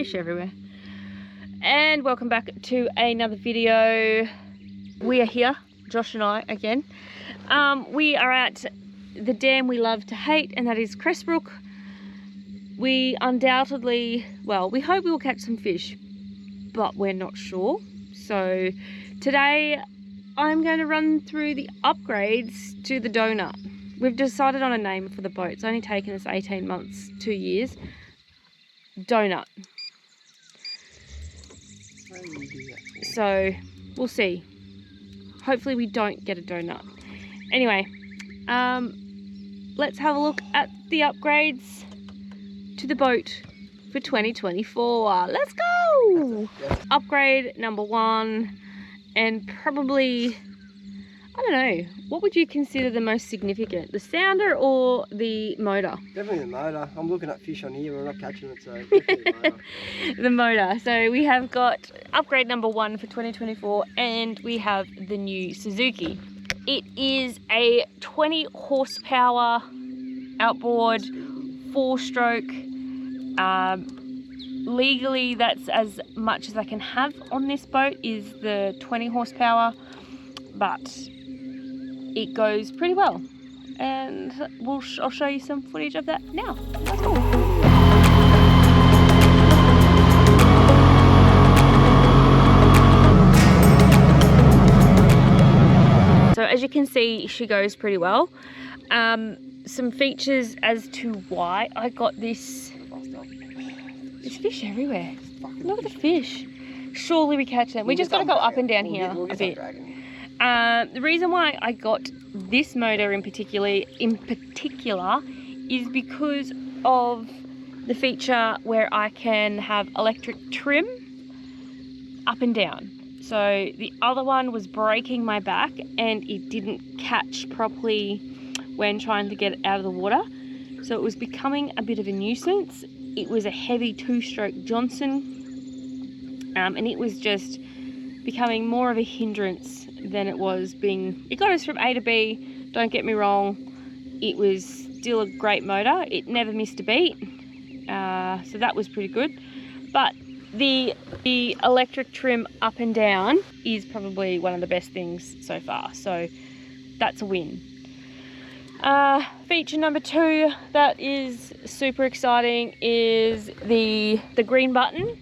fish everywhere. And welcome back to another video. We are here, Josh and I again. We are at the dam we love to hate, and that is Cressbrook. We undoubtedly, well, we hope we will catch some fish, but we're not sure. So today I'm going to run through the upgrades to the Donut. We've decided on a name for the boat. It's only taken us 18 months, 2 years. Donut. So we'll see. Hopefully we don't get a donut. Anyway, let's have a look at the upgrades to the boat for 2024. Let's go! Upgrade number 1, and probably, I don't know, what would you consider the most significant? The sounder or the motor? Definitely the motor. I'm looking at fish on here, we're not catching it, so definitely the motor. The motor. So we have got upgrade number 1 for 2024, and we have the new Suzuki. It is a 20 horsepower outboard, 4-stroke. Legally, that's as much as I can have on this boat is the 20 horsepower, but it goes pretty well. And I'll show you some footage of that now. Let's go. So as you can see, she goes pretty well. Some features as to why I got this. There's fish everywhere. Look at the fish. Surely we catch them. We just got to go up and down here a bit. The reason why I got this motor in particular is because of the feature where I can have electric trim up and down. So the other one was breaking my back and it didn't catch properly when trying to get it out of the water. So it was becoming a bit of a nuisance. It was a heavy 2-stroke Johnson, and it was just becoming more of a hindrance than it was being. It got us from A to B, don't get me wrong. It was still a great motor. It never missed a beat, so that was pretty good. But the electric trim up and down is probably one of the best things so far, so that's a win. Feature number 2 that is super exciting is the green button.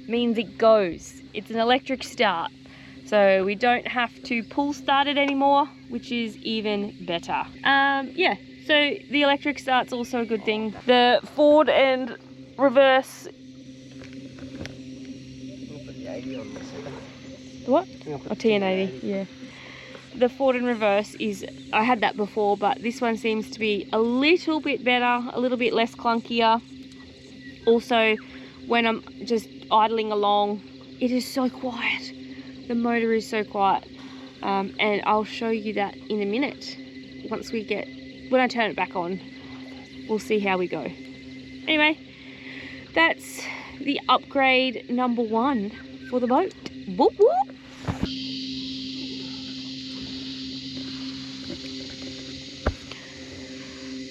Means it goes. It's an electric start, so we don't have to pull start it anymore, which is even better. Yeah, so the electric start's also a good thing. The forward and reverse. What? Oh, TN80, yeah. The forward and reverse is, I had that before, but this one seems to be a little bit better, a little bit less clunkier. Also, when I'm just idling along, it is so quiet. The motor is so quiet. And I'll show you that in a minute. When I turn it back on, we'll see how we go. Anyway, that's the upgrade number 1 for the boat. Whoop whoop.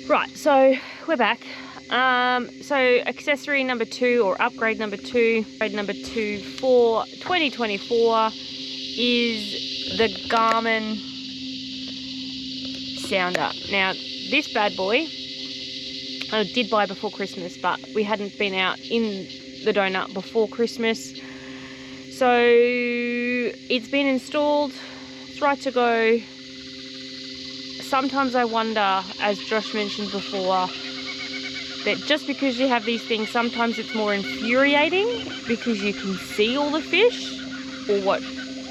Right, so we're back. So accessory number 2, or upgrade number 2, for 2024 is the Garmin sounder. Now, this bad boy I did buy before Christmas, but we hadn't been out in the Donut before Christmas. So it's been installed, it's right to go. Sometimes I wonder, as Josh mentioned before, that just because you have these things, sometimes it's more infuriating because you can see all the fish, or what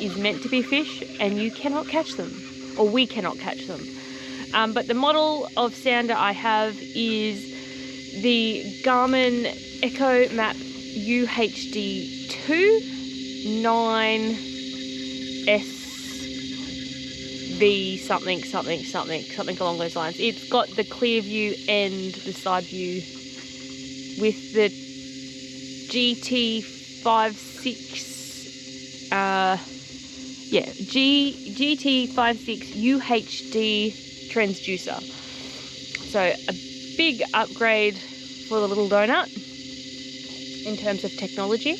is meant to be fish, and you cannot catch them, or we cannot catch them. But the model of sounder I have is the Garmin EchoMap UHD2 9SV something along those lines. It's got the clear view and the side view with the GT56 GT56 UHD transducer. So a big upgrade for the little Donut. in terms of technology.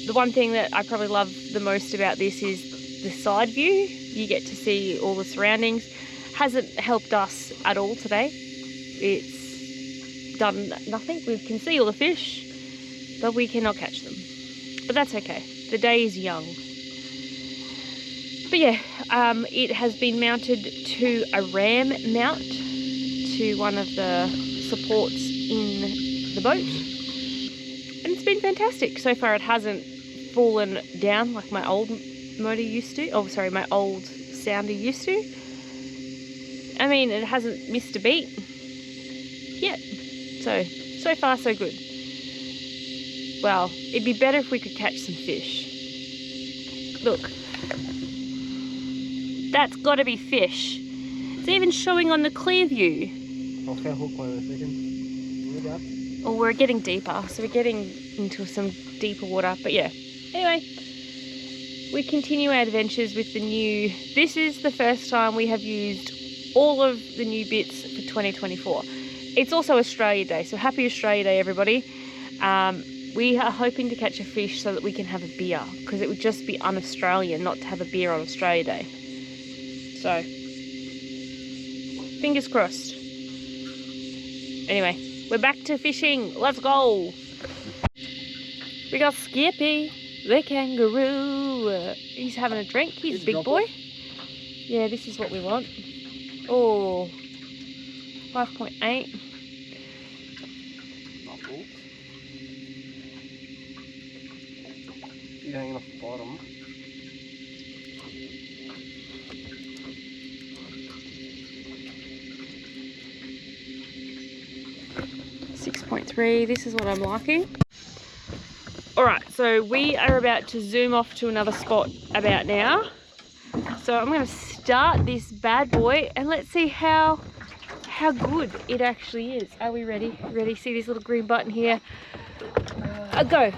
The one thing that I probably love the most about this is the side view. You get to see all the surroundings. Hasn't helped us at all today. It's done nothing. We can see all the fish, but we cannot catch them. But that's okay. The day is young. But yeah, it has been mounted to a ram mount to one of the supports in the boat. And it's been fantastic. So far it hasn't fallen down like my old motor used to. Oh, sorry, my old sounder used to. I mean, it hasn't missed a beat yet. So far so good. Well, it'd be better if we could catch some fish. Look. That's got to be fish. It's even showing on the clear view. I'll hook one in a second. Oh, we're getting deeper, so we're getting into some deeper water. But yeah, anyway, we continue our adventures with the new. This is the first time we have used all of the new bits for 2024. It's also Australia Day, so happy Australia Day, everybody. We are hoping to catch a fish so that we can have a beer, because it would just be un-Australian not to have a beer on Australia Day. So, fingers crossed. Anyway, we're back to fishing. Let's go. We got Skippy, the kangaroo. He's having a drink. He's a big boy. Yeah, this is what we want. Oh, 5.8. You're hanging off the bottom. This is what I'm liking. Alright, so we are about to zoom off to another spot about now. So I'm going to start this bad boy and let's see how good it actually is. Are we ready? Ready? See this little green button here? Go.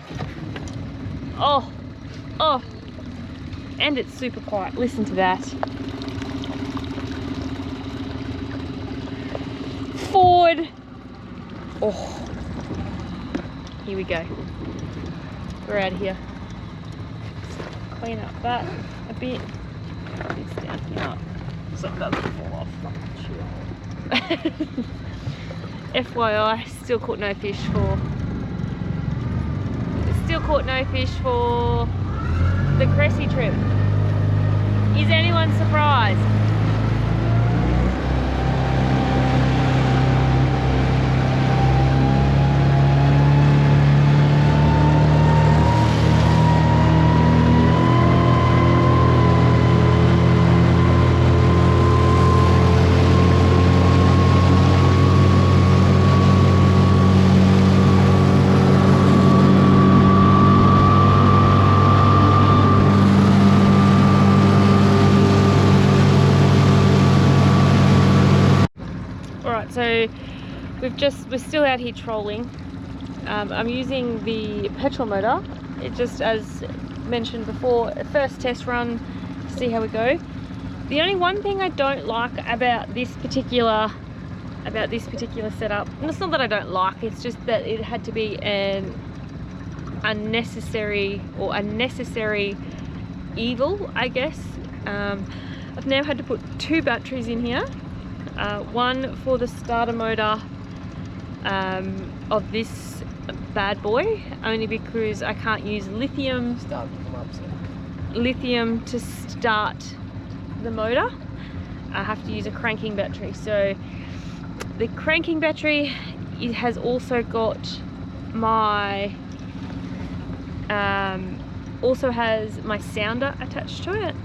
Oh. And it's super quiet. Listen to that. Forward. Oh. Here we go. We're out of here. Clean up that a bit. It's down here so it doesn't fall off. FYI, still caught no fish for the Cressy trip. Is anyone surprised? So we're still out here trolling. I'm using the petrol motor. It just, as mentioned before, first test run to see how we go. The only one thing I don't like about this particular setup, and it's not that I don't like, it's just that it had to be an unnecessary evil, I guess. I've now had to put 2 batteries in here. One for the starter motor of this bad boy, only because I can't use lithium to start the motor. I have to use a cranking battery. So the cranking battery, it has also got my also has my sounder attached to it.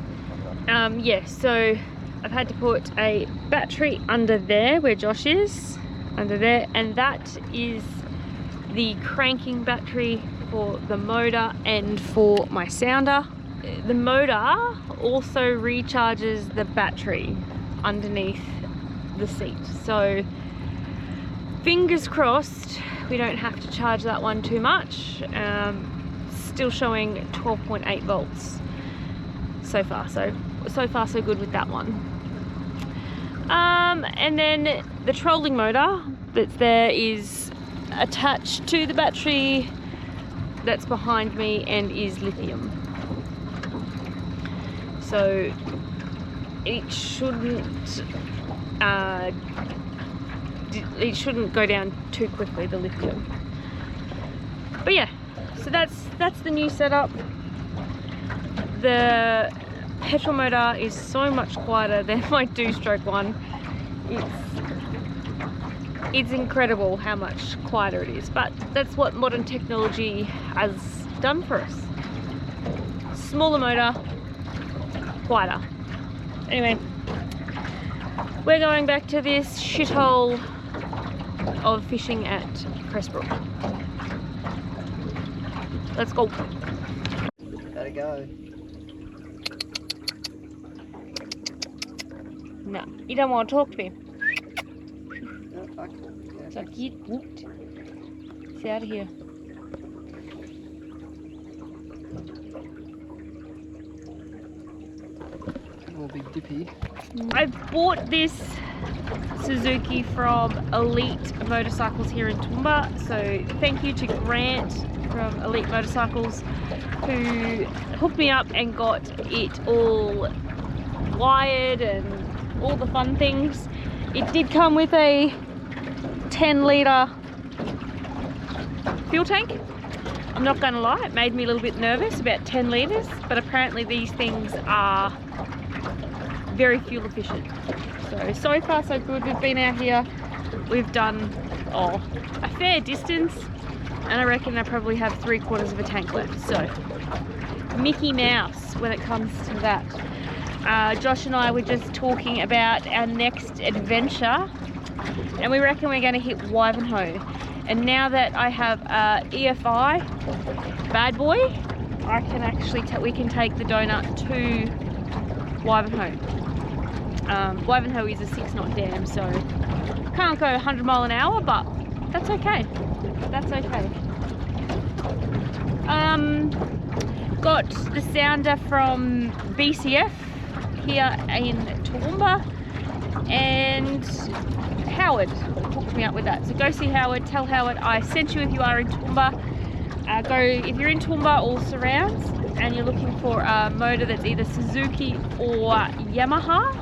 Yeah, so I've had to put a battery under there where Josh is, under there, and that is the cranking battery for the motor and for my sounder. The motor also recharges the battery underneath the seat, so fingers crossed we don't have to charge that one too much. Still showing 12.8 volts so far, so so good with that one. And then the trolling motor that's there is attached to the battery that's behind me and is lithium. So it shouldn't go down too quickly, the lithium. But yeah, so that's the new setup. The petrol motor is so much quieter than my 2-stroke one. It's incredible how much quieter it is, but that's what modern technology has done for us. Smaller motor, quieter. Anyway, we're going back to this shithole of fishing at Crestbrook. Let's go. Gotta go. No, you don't want to talk to me. No, fuck. Yeah, So get whooped. It's out of here. a big dippy. I bought this Suzuki from Elite Motorcycles here in Toowoomba, so thank you to Grant from Elite Motorcycles who hooked me up and got it all wired and all the fun things. It did come with a 10-litre fuel tank. I'm not going to lie, it made me a little bit nervous about 10 litres, but apparently these things are very fuel efficient. So far so good. We've been out here, we've done a fair distance, and I reckon I probably have 3/4 of a tank left. So Mickey Mouse when it comes to that. Josh and I were just talking about our next adventure, and we reckon we're going to hit Wivenhoe. And now that I have EFI bad boy, I can actually we can take the donut to Wivenhoe. Wivenhoe is a 6-knot dam, so can't go 100 mile an hour, but that's okay. That's okay. Got the sounder from BCF here in Toowoomba, and Howard hooked me up with that. So go see Howard, tell Howard I sent you if you are in Toowoomba. If you're in Toowoomba or surrounds and you're looking for a motor that's either Suzuki or Yamaha,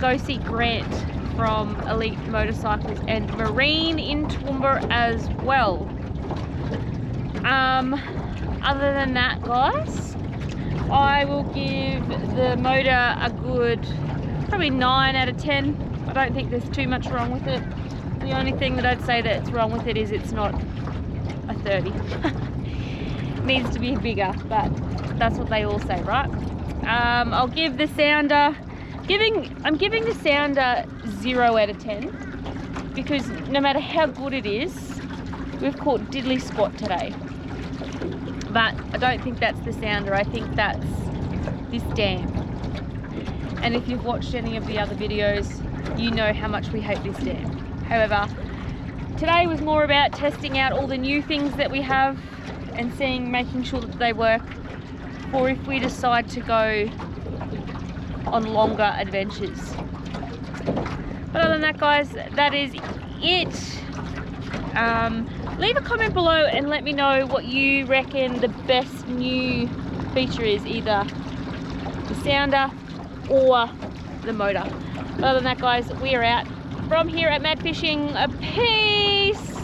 go see Grant from Elite Motorcycles and Marine in Toowoomba as well. Other than that, guys, I will give the motor a good probably 9 out of 10. I don't think there's too much wrong with it. The only thing that I'd say that's wrong with it is it's not a 30. It needs to be bigger, but that's what they all say, right? I'll give the sounder, I'm giving the sounder 0 out of 10 because no matter how good it is, we've caught diddly squat today. But I don't think that's the sounder, I think that's this dam. And if you've watched any of the other videos, you know how much we hate this dam. However, today was more about testing out all the new things that we have and making sure that they work, or if we decide to go on longer adventures. But other than that, guys, that is it. Leave a comment below and let me know what you reckon the best new feature is, either the sounder or the motor. Other than that, guys, we are out from here at Mad Fishing. Peace!